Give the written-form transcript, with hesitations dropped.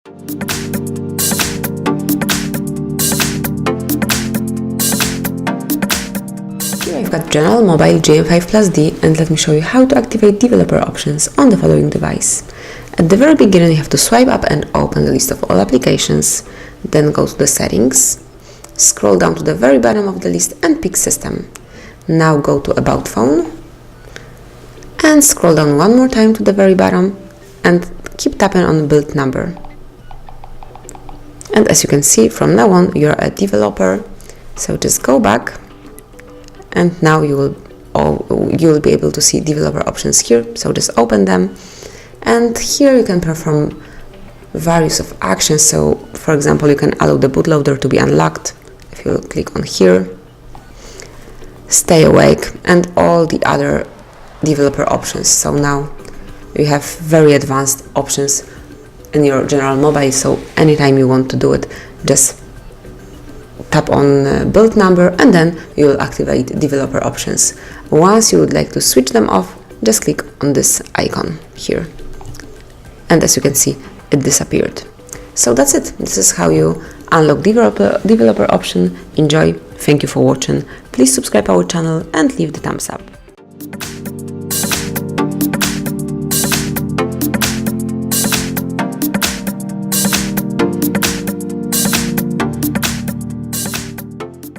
Here I've got General Mobile GM5 Plus D, and let me show you how to activate developer options on the following device. At the very beginning, you have to swipe up and open the list of all applications, then go to the settings, scroll down to the very bottom of the list and pick System. Now go to About Phone and scroll down one more time to the very bottom and keep tapping on Build Number. And as you can see, from now on you're a developer, so just go back and now you will be able to see developer options here, so just open them. And here you can perform various of actions. So for example, you can allow the bootloader to be unlocked if you click on here, stay awake, and all the other developer options. So now you have very advanced options in your General Mobile, so anytime you want to do it, just tap on Build Number and then you will activate developer options. Once you would like to switch them off, just click on this icon here. And as you can see, it disappeared. So that's it. This is how you unlock developer option. Enjoy. Thank you for watching. Please subscribe our channel and leave the thumbs up.